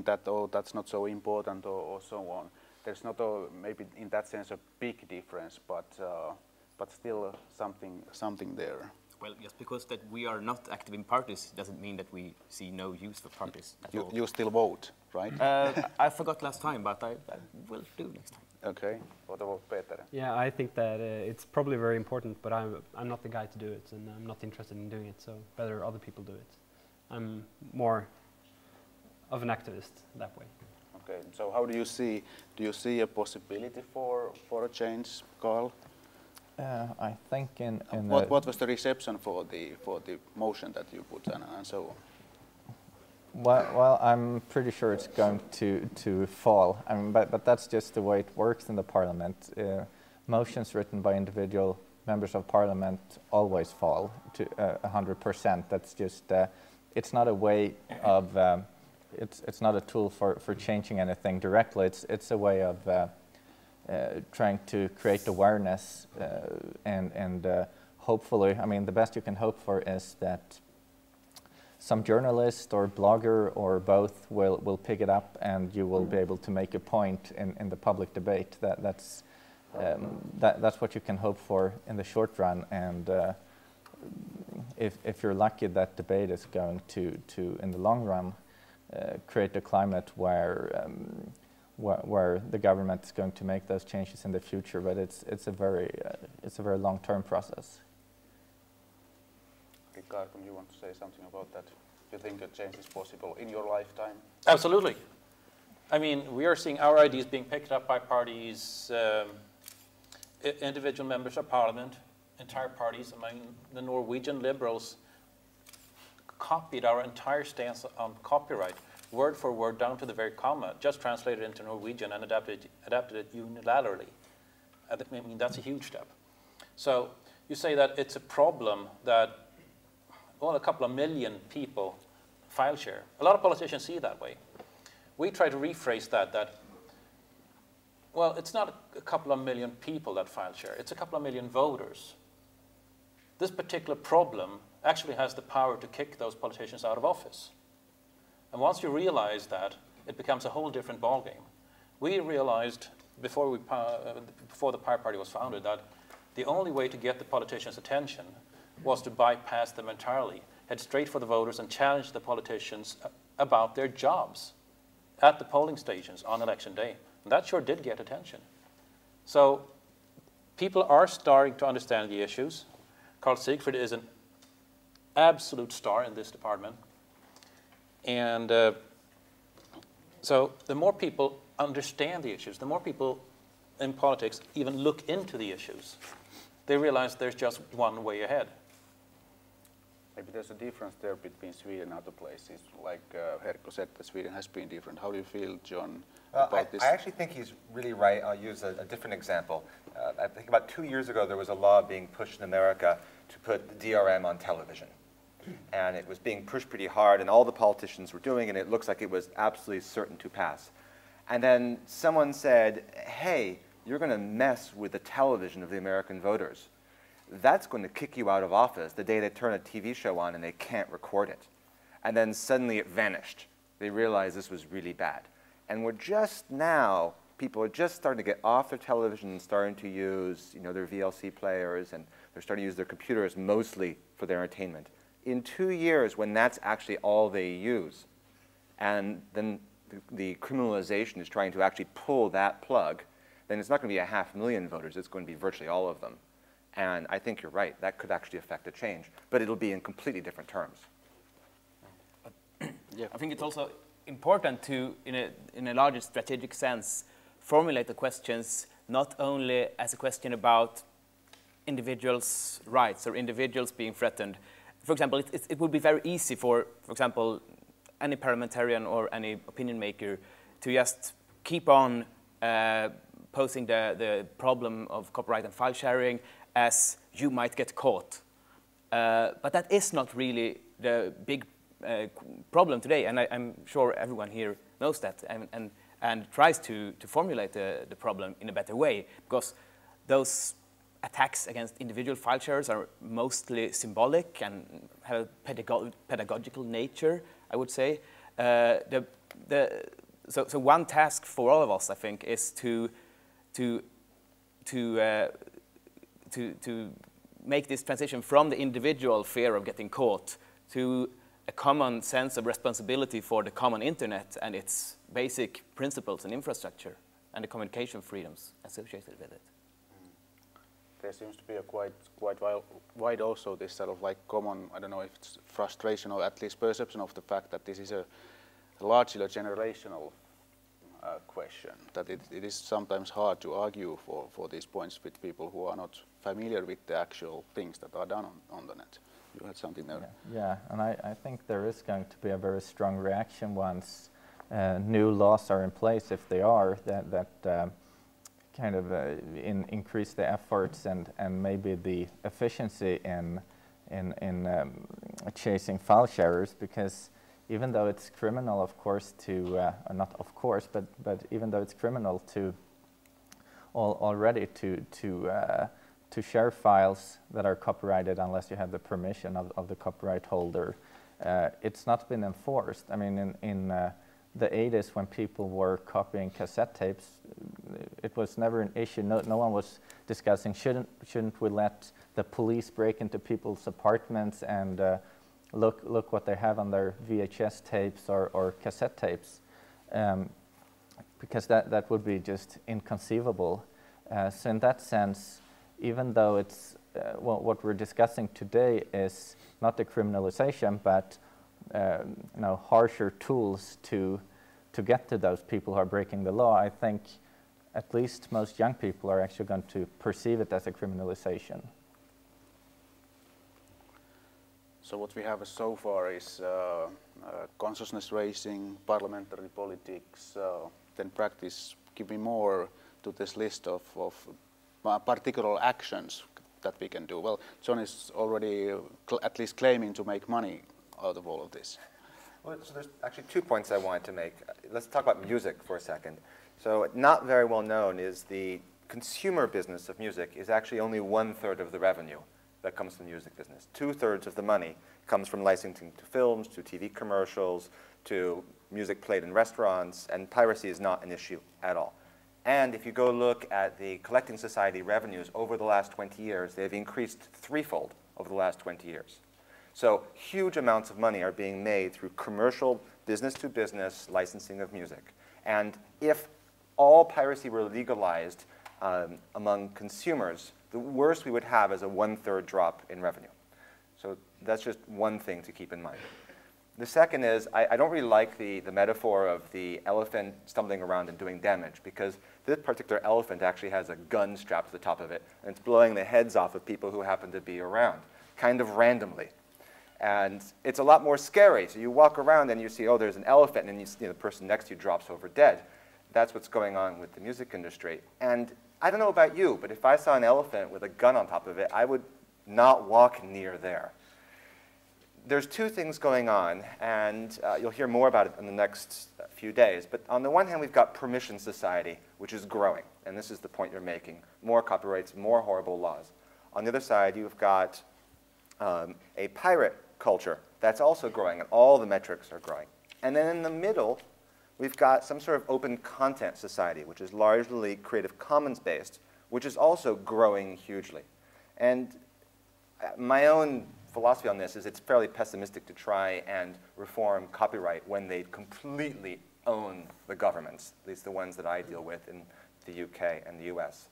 that, oh, that's not so important, or so on. There's not maybe in that sense a big difference, but still something there. Well, just because that we are not active in parties doesn't mean that we see no use for parties at all. You still vote, right? I forgot last time, but I will do next time. Okay. What about Peter? Yeah, I think that it's probably very important, but I'm not the guy to do it, and I'm not interested in doing it, so better other people do it. I'm more of an activist that way. Okay, so how do you see a possibility for a change, Carl? I think in what was the reception for the motion that you put and so on? Well, I'm pretty sure it's going to fall. I mean, but that's just the way it works in the parliament. Motions written by individual members of parliament always fall to 100%. That's just it's not a way of it's not a tool for changing anything directly. It's a way of trying to create awareness and hopefully, I mean, the best you can hope for is that some journalist or blogger or both will pick it up, and you will be able to make a point in the public debate. That's what you can hope for in the short run, and if you're lucky, that debate is going to in the long run create a climate where the government is going to make those changes in the future. But it's a very long-term process. Rickard, you want to say something about that? Do you think a change is possible in your lifetime? Absolutely. I mean, we are seeing our ideas being picked up by parties, individual members of parliament, entire parties. I mean, the Norwegian liberals copied our entire stance on copyright, word for word, down to the very comma, just translated into Norwegian and adapted it unilaterally. I mean, that's a huge step. So you say that it's a problem that, well, a couple of million people file share. A lot of politicians see it that way. We try to rephrase that, well, it's not a couple of million people that file share, it's a couple of million voters. This particular problem actually has the power to kick those politicians out of office. And once you realize that, it becomes a whole different ballgame. We realized before the Pirate Party was founded that the only way to get the politicians' attention was to bypass them entirely, head straight for the voters and challenge the politicians about their jobs at the polling stations on election day. And that sure did get attention. So people are starting to understand the issues. Carl Sigfrid is an absolute star in this department. And so the more people understand the issues, the more people in politics even look into the issues, they realize there's just one way ahead. Maybe there's a difference there between Sweden and other places. Like Herkko said, that Sweden has been different. How do you feel, John, about this? I actually think he's really right. I'll use a different example. I think about 2 years ago, there was a law being pushed in America to put the DRM on television. And it was being pushed pretty hard, and all the politicians were doing it, and it looks like it was absolutely certain to pass. And then someone said, hey, you're going to mess with the television of the American voters. That's going to kick you out of office the day they turn a TV show on and they can't record it. And then suddenly it vanished. They realized this was really bad. And we're just now, people are just starting to get off their television and starting to use their VLC players, and they're starting to use their computers mostly for their entertainment. In 2 years, when that's actually all they use, and then the criminalization is trying to actually pull that plug, then it's not going to be 500,000 voters, it's going to be virtually all of them. And I think you're right, that could actually affect a change, but it'll be in completely different terms. Yeah. I think it's also important to, in a larger strategic sense, formulate the questions not only as a question about individuals' rights or individuals being threatened. For example, it would be very easy for example, any parliamentarian or any opinion maker to just keep on posing the problem of copyright and file sharing as you might get caught. But that is not really the big problem today, and I'm sure everyone here knows that and tries to formulate the problem in a better way, because those attacks against individual file sharers are mostly symbolic and have a pedagogical nature, I would say. The so one task for all of us, I think, is to make this transition from the individual fear of getting caught to a common sense of responsibility for the common internet and its basic principles and infrastructure and the communication freedoms associated with it. There seems to be a quite wide also this sort of like common, I don't know if it's frustration or at least perception of the fact that this is a largely a generational question, that it is sometimes hard to argue for these points with people who are not familiar with the actual things that are done on the net. You had something there? Yeah, and I think there is going to be a very strong reaction once new laws are in place, if they are, that kind of increase the efforts and maybe the efficiency in chasing file sharers, because even though it's criminal, of course, to not of course, but even though it's criminal to already to share files that are copyrighted unless you have the permission of the copyright holder, it's not been enforced. I mean, in the 80s, when people were copying cassette tapes, it was never an issue. No one was discussing shouldn't we let the police break into people's apartments and look what they have on their VHS tapes or cassette tapes, because that would be just inconceivable. So in that sense, even though it's what we're discussing today is not the criminalization, but harsher tools to get to those people who are breaking the law, I think at least most young people are actually going to perceive it as a criminalization. So what we have so far is consciousness raising, parliamentary politics, then practice. Give me more to this list of particular actions that we can do. Well, John is already at least claiming to make money out of all of this. Well, so there's actually 2 points I wanted to make. Let's talk about music for a second. So not very well known is the consumer business of music is actually only 1/3 of the revenue that comes from the music business. 2/3 of the money comes from licensing to films, to TV commercials, to music played in restaurants, and piracy is not an issue at all. And if you go look at the Collecting Society revenues over the last 20 years, they've increased threefold over the last 20 years. So huge amounts of money are being made through commercial business-to-business licensing of music. And if all piracy were legalized among consumers, the worst we would have is a 1/3 drop in revenue. So that's just one thing to keep in mind. The second is, I don't really like the metaphor of the elephant stumbling around and doing damage, because this particular elephant actually has a gun strapped to the top of it, and it's blowing the heads off of people who happen to be around, kind of randomly. And it's a lot more scary. So you walk around and you see, oh, there's an elephant, and the person next to you drops over dead. That's what's going on with the music industry. And I don't know about you, but if I saw an elephant with a gun on top of it, I would not walk near there. There's two things going on, and you'll hear more about it in the next few days. But on the one hand, we've got permission society, which is growing. And this is the point you're making. More copyrights, more horrible laws. On the other side, you've got a pirate culture that's also growing, and all the metrics are growing. And then in the middle, we've got some sort of open content society, which is largely Creative Commons based, which is also growing hugely. And my own philosophy on this is it's fairly pessimistic to try and reform copyright when they completely own the governments, at least the ones that I deal with in the UK and the US.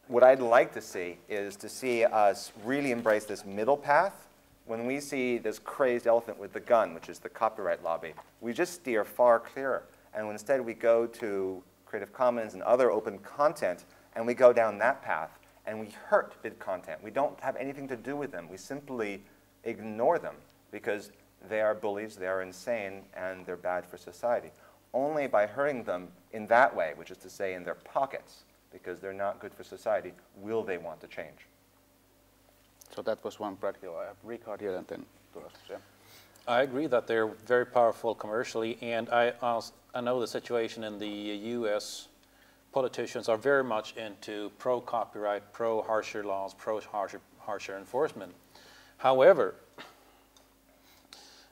What I'd like to see is to see us really embrace this middle path. When we see this crazed elephant with the gun, which is the copyright lobby, we just steer far clearer. And instead we go to Creative Commons and other open content, and we go down that path, and we hurt big content. We don't have anything to do with them. We simply ignore them because they are bullies, they are insane, and they're bad for society. Only by hurting them in that way, which is to say in their pockets, because they're not good for society, will they want to change. So that was one practical. I have Ricard here and then Turas. Yeah. I agree that they're very powerful commercially, and I know the situation in the US. Politicians are very much into pro-copyright, pro-harsher laws, pro-harsher enforcement. However,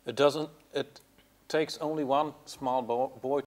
it takes only one small boy